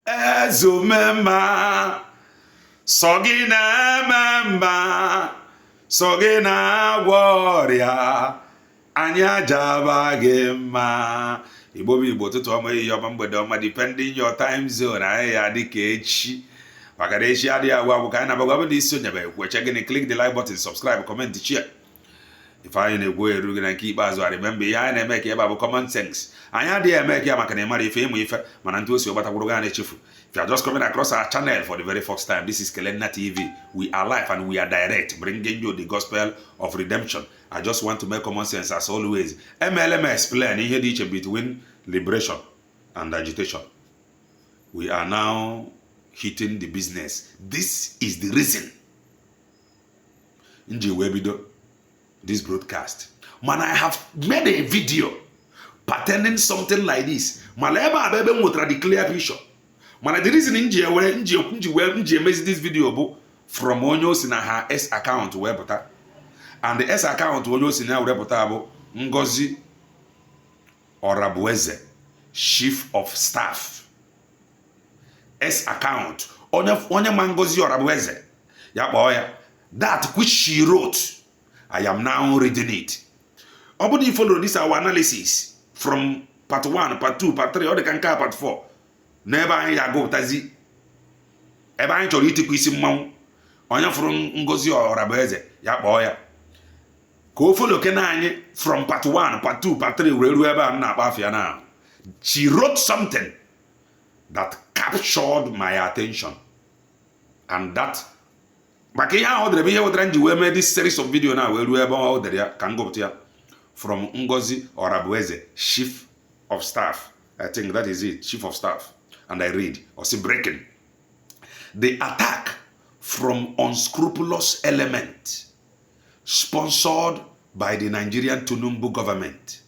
Ezumema Sogina memba Sogina warrior Anya java gema Igbo Igbo tutu ọma ihe ọma mgbede ọma depending your time zone anyị ya dịka echi maka na echi adịghị agwa agwụ ka anyị na-abagwa bụ isi onye bụ ekweche gịnị click the like button subscribe comment share ife anyị na-egwu eru gị na nke ikpeazụ a remember ihe anyị na-eme ka ebe a bụ common sense anyị adịghị eme ka ya maka na ịmara ife ịmụ ife mana ntụ osi ọgbatakwuru gị na-echefu. If you are just coming across our channel for the very first time, this is Kelenna TV. We are live and we are direct, bringing you the gospel of redemption. I just want to make common sense as always. MLM explain here the between liberation and agitation. We are now hitting the business. This is the reason in the webinar, this broadcast. Man, I have made a video pertaining something like this. Malema abebe mutra the clear vision. Mana the reason nji emezi this video bụ from onye osi na ha S account wepụta, and the S account onye osi na wepụta bụ Ngozi Orabueze, Chief of Staff. S account onye ma Ngozi Orabueze ya kpọọ ya that which she wrote. I am now reading it. Ọ bụrụ na you follow this our analysis from part 1, part 2, part 3, ọ dị ka nke part 4. N'ebe anyị ga-agụpụtazi ebe anyị chọrọ itikwa isi mmanwụ onye fụrụ Ngozi Orabueze ya kpọọ ya ka o foloke na anyị from part 1, part 2, part 3 were ruo ebe a na-akpa afịa na. She wrote something that captured my attention, and that maka ihe ahụ dere bụ ihe wetara nji wee mee this series of video na wee ruo ebe ọ dere ya ka ngụpụta ya from Ngozi Orabueze, Chief of Staff. I think that is it, Chief of Staff. And I read, or see breaking. The attack from unscrupulous element sponsored by the Nigerian Tinubu government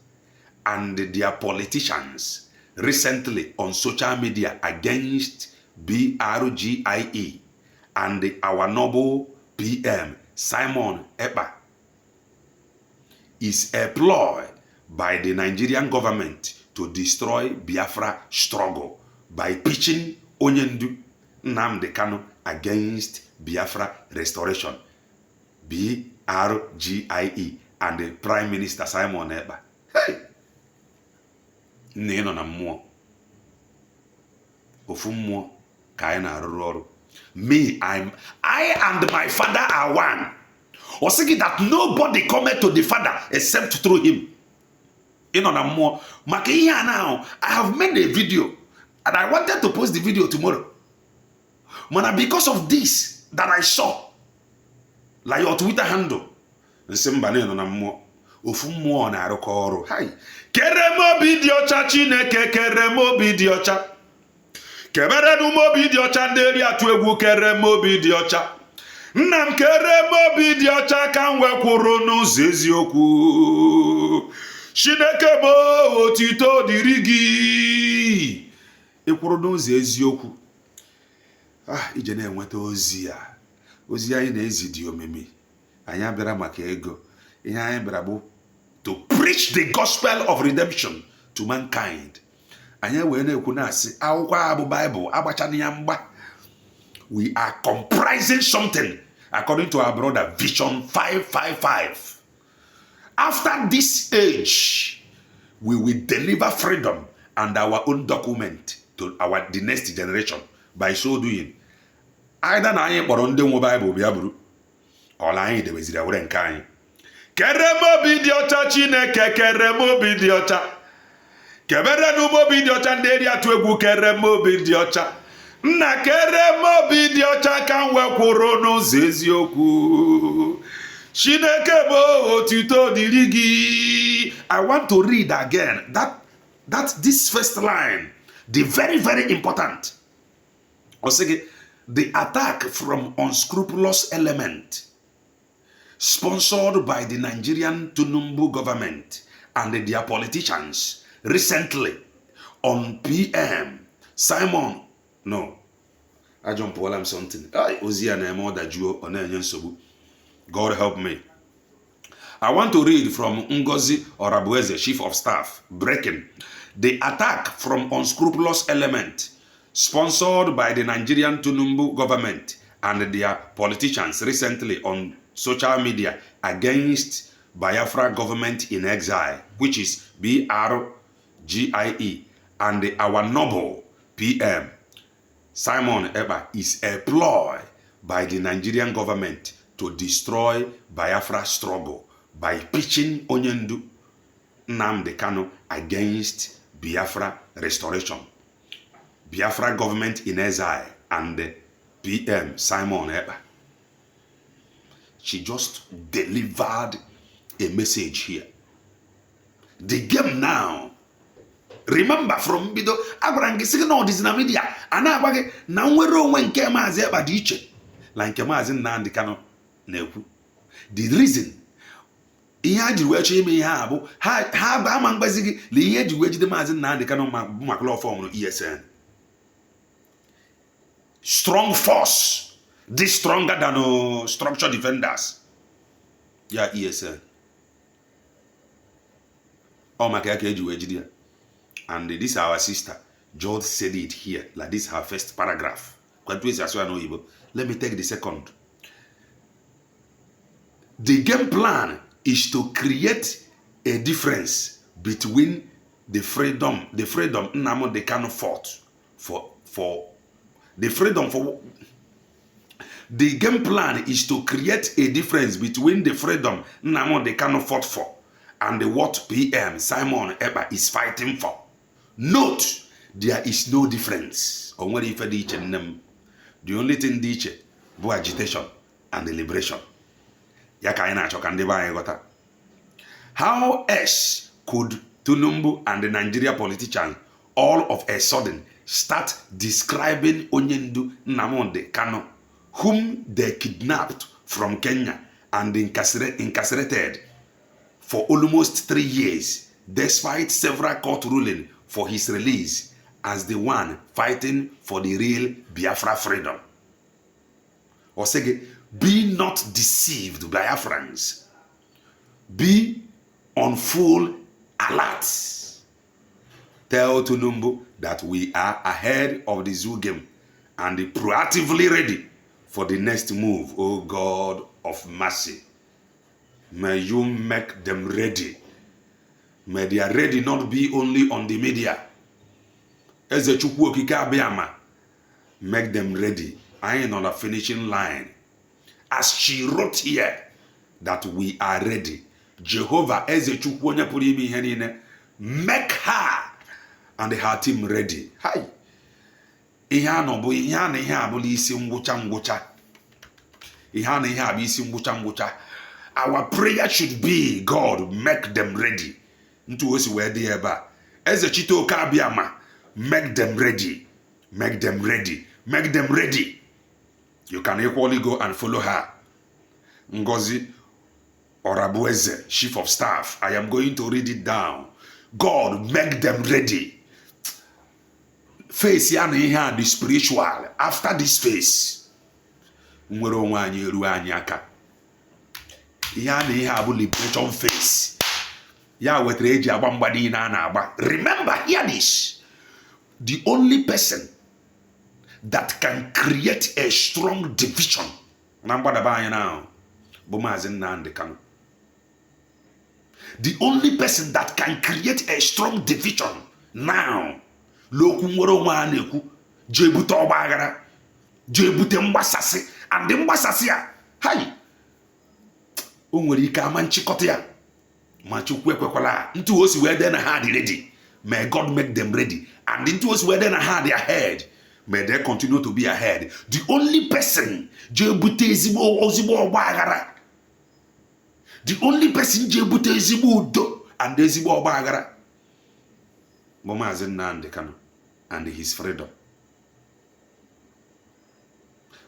and their politicians recently on social media against BRGIE and our noble PM Simon Ekpa is a ploy by the Nigerian government to destroy Biafra struggle by pitching Onyendu Nnamdi Kanu against Biafra restoration, BRGIE, and the Prime Minister Simon Ekpa. Hey! Nino na mmụọ. Ofu mmụọ ka anyị na-arụrụ ọrụ. Me, I and my father are one. Or saying that nobody cometh to the Father except through him. Ino na mmụọ. Maka ihe a now, I have made a video and I wanted to post the video tomorrow. Mana because of this that I saw, like your Twitter handle, nsimba nino na mmụọ. Ofu mmụọ na-arụkọ ọrụ. Hai. Kere mobi di ọcha Chineke, kere mobi di ọcha. Kebere nu mobi di ọcha ndị eri atụ egwu, kere mobi di ọcha. Nna m kere mobi di ọcha ka m wekwuru n'ụzọ eziokwu. Chineke bụ otito dịrị gị. Ekwuru n'ụzọ eziokwu. Ije na-enweta ozi a. Ozi anyị na-ezi dị omimi. Anyị abịara maka ego. Ihe anyị bịara bụ to preach the gospel of redemption to mankind. Anyị wee na-ekwu na-asị akwụkwọ a bụ Bible agbachana ya mgba. We are comprising something according to our brother Vision 555. After this age, we will deliver freedom and our own document to the next generation by so doing. Either na anyị kpọrọ ndị nwe Bible bịa buru, ọla anyị debeziri were nke anyị. Kere mobi dị ọcha Chineke, kere mobi dị ọcha. Kebere nu mobi dị ọcha ndị eri atụ egwu, kere mobi dị ọcha. Nna kere mobi dị ọcha ka m wekwuru n'ụzọ eziokwu. Chineke bụ otito dịrị gị. I want to read again this first line, the very, very important. Osege, the attack from unscrupulous element sponsored by the Nigerian Tinubu government and their politicians recently on PM Simon. No, I jump while I'm something. Ozia na emo da juo ona enye nsogbu. God help me. I want to read from Ngozi Orabueze, Chief of Staff, breaking. The attack from unscrupulous element sponsored by the Nigerian Tinubu government and their politicians recently on social media against Biafra government in exile, which is BRGIE, and our noble PM, Simon Eba, is a ploy by the Nigerian government to destroy Biafra struggle by pitching Onyendu Nnamdi Kanu against Biafra restoration. Biafra government in exile and the PM Simon Eba. She just delivered a message here. The game now. Remember from bido agwara ngisi na ọdịzi na media ana agbaghe na nwere onwe nke Maazị Ekpa dị iche la nke Maazị Nnamdi Kanu na-ekwu. The reason ihe a jiri wee chọọ ime ihe a bụ ha ba ama mgbazi gị la ihe eji wee jide Maazị Nnamdi Kanu maka law form ESN. Strong force, this stronger than structure defenders. Yeah, ESN. Oh, my God, and this is our sister. George said it here, like this is her first paragraph. Let me take the second. The game plan is to create a difference between the freedom Nnamdi Kanu fought for the freedom for. The game plan is to create a difference between the freedom Nnamdi Kanu fought for and what PM Simon Ekpa is fighting for. Note, there is no difference. The only thing is agitation and liberation. How else could Tinubu and the Nigeria politicians all of a sudden start describing Onyendu Nnamdi Kanu, whom they kidnapped from Kenya and incarcerated for almost 3 years, despite several court rulings for his release, as the one fighting for the real Biafra freedom? Osege, be not deceived, Biafrans. Be on full alert. Tell Tinubu that we are ahead of the zoo game and proactively ready for the next move. Oh God of mercy, may you make them ready. May their ready not be only on the media. Ezechukwu Okike Abịama, make them ready. I ain't on the finishing line. As she wrote here that we are ready. Jehovah Ezechukwu onye pụrụ ime ihe niile, make her and her team ready. Hi. Ihe a no bụ ihe a na ihe abụla isi ngwụcha. Ihe a na ihe abụ isi ngwụcha. Our prayer should be, God, make them ready. Ntu osi wee dị ebe a. Ezechite Oke Abịama, make them ready. Make them ready. Make them ready. You can equally go and follow her. Ngozi Orabueze, Chief of Staff. I am going to read it down. God, make them ready. Face ya na ihe a dị spiritual. After this face, nwere onwe anyị eru anyị aka. Ihe a na ihe a bụ liberation face. Ya wetere eji agba mgbadi na na-agba. Remember, hear this. The only person that can create a strong division na mgbadaba anyị now bụ Maazị Nnamdi Kanu. The only person that can create a strong division now, lokwu nwere onwe a na-ekwu, je bute ọgba aghara, je bute mgbasasị, and mgbasasị a, hai, o nwere ike ama nchịkọta ya, ma Chukwu ekwekwala, ntu o si wee dị na ha dị ready, may God make them ready, and ntu o si wee dị na ha dị ahead, may they continue to be ahead. The only person je bute ezigbo ọgba aghara, the only person je bute ezigbo udo and ezigbo ọgba aghara bụ Maazị Nnamdi Kanu and his freedom.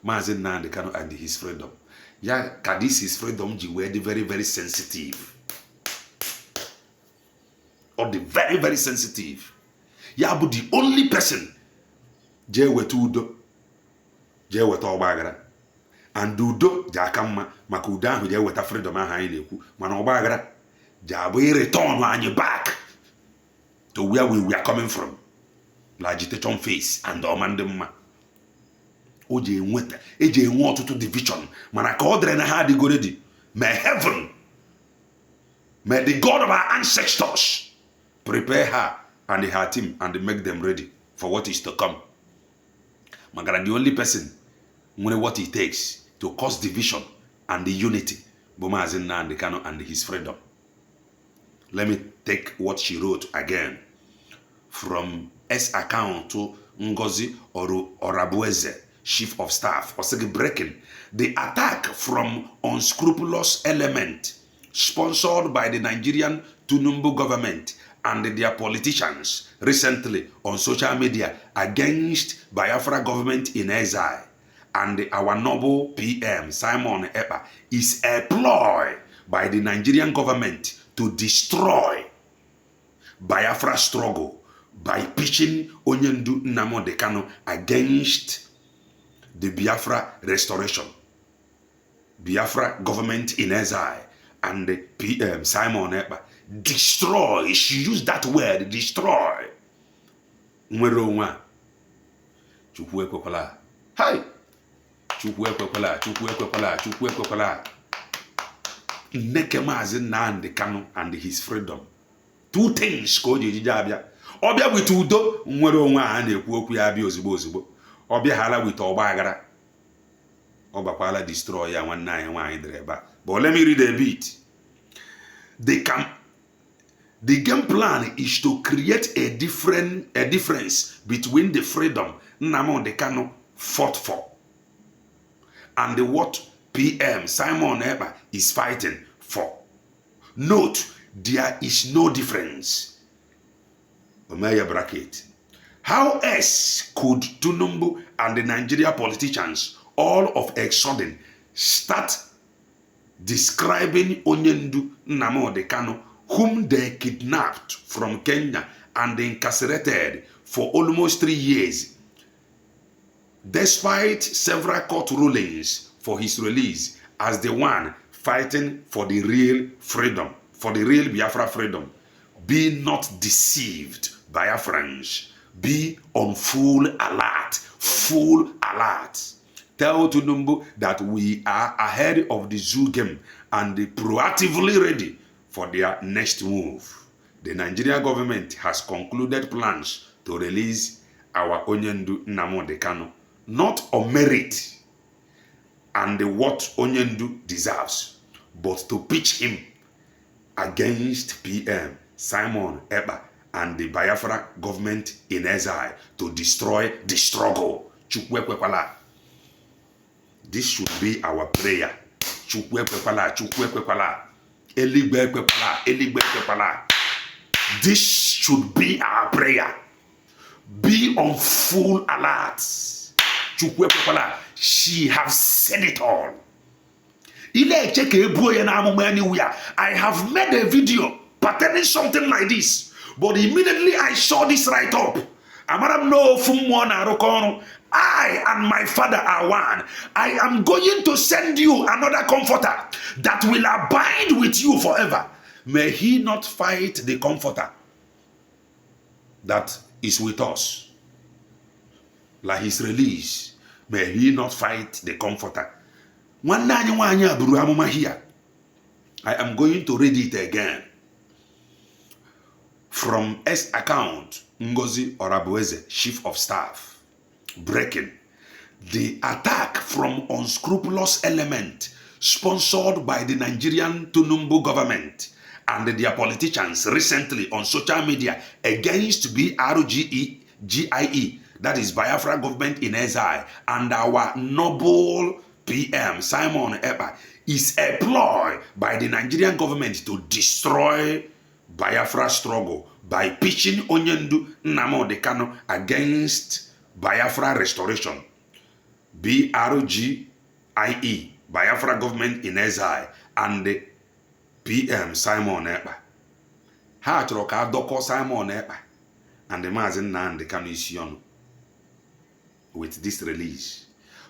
Maazị Nnamdi Kanu and his freedom. Ya ka this his freedom ji wee dị very very sensitive. Or the very very sensitive. Ya bụ the only person je weta udo, je weta ọgba aghara. And udo ji aka mma maka udo ahụ je weta freedom ahụ anyị na-ekwu, mana ọgba aghara ji abụ return anyị back to where we were coming from. la agitation phase and omandema oje enweta eje enwe ọtụtụ division mana ka ọ dịrị na ha adịgo ready may heaven, may the God of our ancestors prepare her and her team and make them ready for what is to come. Magara, the only person when what it takes to cause division and the unity, Bomazin Nnamdi Kanu and his freedom. Let me take what she wrote again from S account to Ngozi Orabueze, Chief of Staff, Osegi breaking the attack from unscrupulous element sponsored by the Nigerian Tinubu government and their politicians recently on social media against Biafra government in exile and our noble PM Simon Ekpa is a ploy by the Nigerian government to destroy Biafra struggle by pitching Onyendu Nnamdi Kanu against the Biafra restoration. Biafra government in exile and the PM Simon Ekpa destroy. She used that word, destroy. Nwere onwe Chukwu ekwekwala. Hi. Chukwu ekwekwala, Chukwu ekwekwala, Chukwu ekwekwala. Nneke Maazị Nnamdi Kanu and his freedom. Two things ka o ji ejije abịa. Ọ bịa with udo, nwere onwe a na-ekwu okwu ya abịa ozugbo ozugbo. Ọ bịa hala with ọgba aghara. Ọ bakwala destroy ya nwanne anyị nwaanyị dere ebe a. But let me read a bit. The game plan is to create a difference between the freedom Nnamdi Kanu fought for and what PM Simon Ekpa is fighting for. Note, there is no difference. Omeya bracket. How else could Tinubu and the Nigeria politicians all of a sudden start describing Onyendu Nnamdi Kanu, whom they kidnapped from Kenya and incarcerated for almost 3 years, despite several court rulings for his release, as the one fighting for the real freedom, for the real Biafra freedom? Be not deceived, Biafrans. Be on full alert, full alert. Tell Tinubu that we are ahead of the zoo game and proactively ready for their next move. The Nigerian government has concluded plans to release our Onyendu Nnamdi Kanu, not on merit and what Onyendu deserves, but to pitch him against PM Simon Ekpa and the Biafra government in exile to destroy the struggle. Chukwekwekwala. This should be our prayer. Chukwekwekwala, Chukwekwekwala. Eligbekwala, Eligbekwala. This should be our prayer. Be on full alert. Chukwekwekwala. She has said it all. I have made a video pertaining something like this, but immediately I saw this right up. I and my Father are one. I am going to send you another comforter that will abide with you forever. May he not fight the comforter that is with us. Like his release, may he not fight the comforter. Here. I am going to read it again. From S account, Ngozi Orabueze, Chief of Staff, breaking. The attack from unscrupulous element sponsored by the Nigerian Tinubu government and their politicians recently on social media against BRGE, that is Biafra government in exile, and our noble PM Simon Ekpa is a ploy by the Nigerian government to destroy Biafra struggle by pitching Onyendu Nnamdi Kanu against Biafra restoration. BRGIE, Biafra government in exile, and the PM Simon Ekpa. Ha chọrọ ka adọkọ Simon Ekpa and the Maazị Nnamdi Kanu isi ọnụ with this release.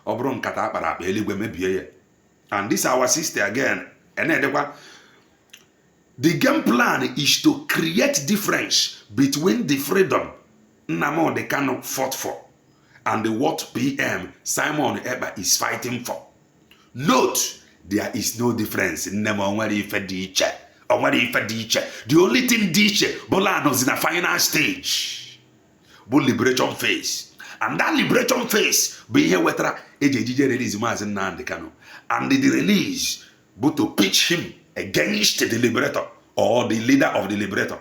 Obro nkata akpara akpa eligwe mebie ya. And this our sister again. The game plan is to create difference between the freedom Nnamdi Kanu fought for and what PM Simon Ekpa is fighting for. Note, there is no difference. The only thing Bolano is in a final stage. But liberation phase. And that liberation phase, be here with AJJ release Mazen Nnamdi Kanu. And the release, but to pitch him against the liberator or the leader of the liberator.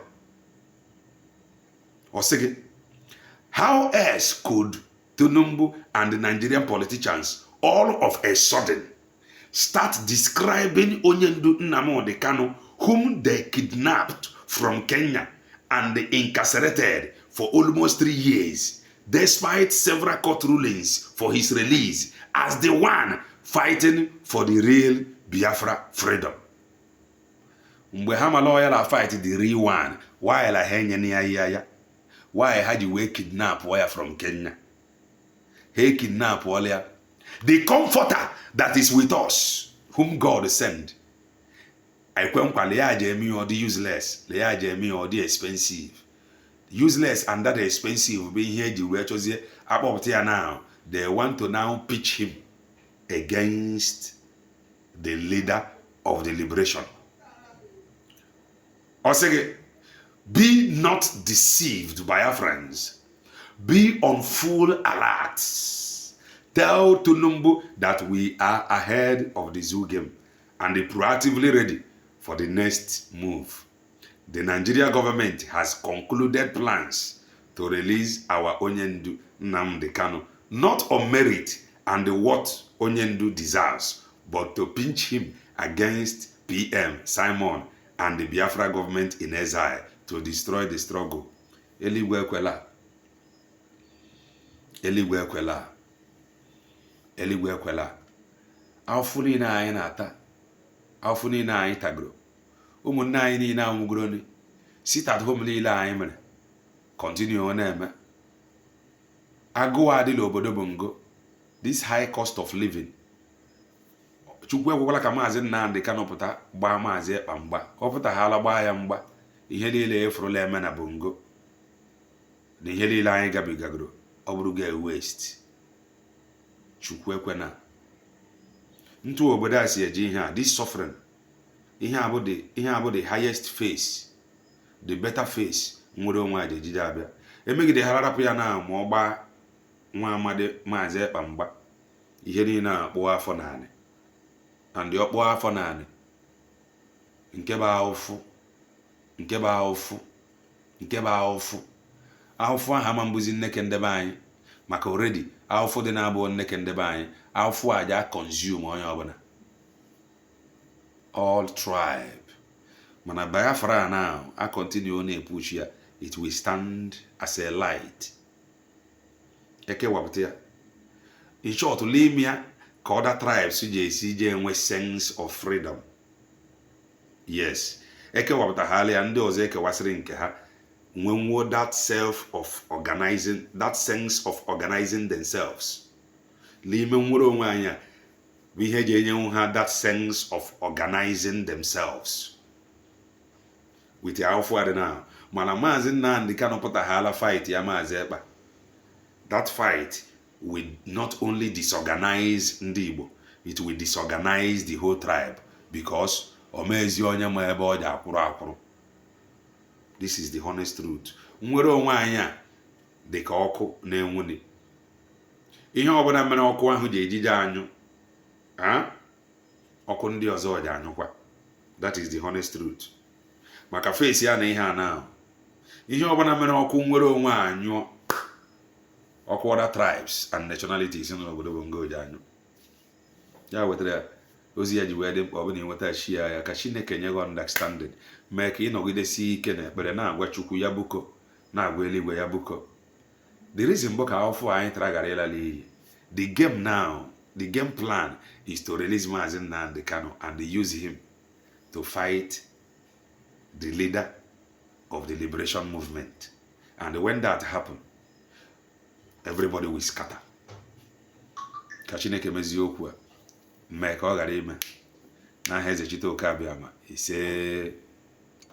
Or second, how else could Tinubu and the Nigerian politicians all of a sudden start describing Onyendu Nnamdi Kanu, whom they kidnapped from Kenya and incarcerated for almost 3 years, despite several court rulings for his release, as the one fighting for the real Biafra freedom? Mgbe ha ma lawyer la fight the real one, why la henye ni ya? Why had you we kidnap wire from Kenya? He kidnap wire. The comforter that is with us, whom God sent. I kwem kwa leaje mi or the useless, leaje mi or the expensive. Useless and that expensive being here the way chose here about here now. They want to now pitch him against the leader of the liberation. Or say, be not deceived by our friends. Be on full alert. Tell Tinubu that we are ahead of the zoo game and proactively ready for the next move. The Nigeria government has concluded plans to release our Onyendu Nnamdi Kanu, not on merit and what Onyendu deserves, but to pinch him against PM Simon and the Biafra government in exile to destroy the struggle. Eligwe kwela. Eligwe kwela. Eligwe kwela. Afuni na anyị na-ata. Afuni na anyị tagro. Ụmụnne anyị niile anwụgoro. Sit at home niile anyị mere. Continue na-eme. Agụụ adịla obodo bụ ngo. This high cost of living. Chukwu ekwekwala ka Maazị Nnamdi Kanu pụta gbaa Maazị Ekpa mgba. Ọ pụtaghala gbaa ya mgba. Ihe niile efurula eme na bongo. Na ihe niile anyị gabigagoro. Ọ bụrụ ga waste. Chukwu ekwena. Ntu obodo a si eji ihe a, this suffering. Ihe abụ the highest phase, the better phase nwere onwe a ejide abịa. Emegide ha rapụ ya na ma ọ gbaa nwa amadi Maazị Ekpa mgba. Ihe niile akpụ afọ naanị. And the ọkpụ afọ naanị. Nke bụ ahụfụ. Nke bụ ahụfụ. Nke bụ ahụfụ. Ahụfụ aha ma mbuzi nneke ndebe anyị. Maka already ahụfụ dị na-abụ nneke ndebe anyị. Ahụfụ aja consume onye ọbụla. All tribe. Mana Biafra now, I continue on a push here. It will stand as a light. Eke waptia. In short, leave me ka other tribes CJ with sense of freedom. Yes. Eke wapta hali and those eke wasiri nke ha. When would that sense of organizing themselves. Leave me nwere onwe anya. We had that sense of organizing themselves. With your father now. Mana Maazị Nnamdi Kanu put a hala fight ya Maazị Ekpa. That fight will not only disorganize ndị Igbo, it will disorganize the whole tribe because omezi onye ma ebe ọ ja akwụrụ akwụrụ. This is the honest truth. Nwere onwe anya dị ka ọkụ na-enwuni. Ihe ọbụla mere ọkụ ahụ ji ejije anyụ. Ọkụ ndị ọzọ ji anyụkwa. That is the honest truth. Maka face ya na ihe a now. Ihe ọbụla mere ọkụ nwere onwe anyụ. Ọkụ other tribes and nationalities n'obodo bongo ji anyụ. Ya wetara ozi ya ji wee dị mkpa ọ bụla inweta shia ya ka Chineke nye gị understanding. Mee ka ịnọgidesi ike na ekpere na-agwa Chukwu ya buko na-agwa eluigwe ya buko. The reason bụ ka afọ anyị tara gara ịlala iyi. The game now, the game plan is to release Maazị Nnamdi Kanu and use him to fight the leader of the liberation movement. And when that happens, everybody will scatter. Ka Chineke mezie okwu a mee ka ọ ghara ime na Eze Chite Oke Abiama ise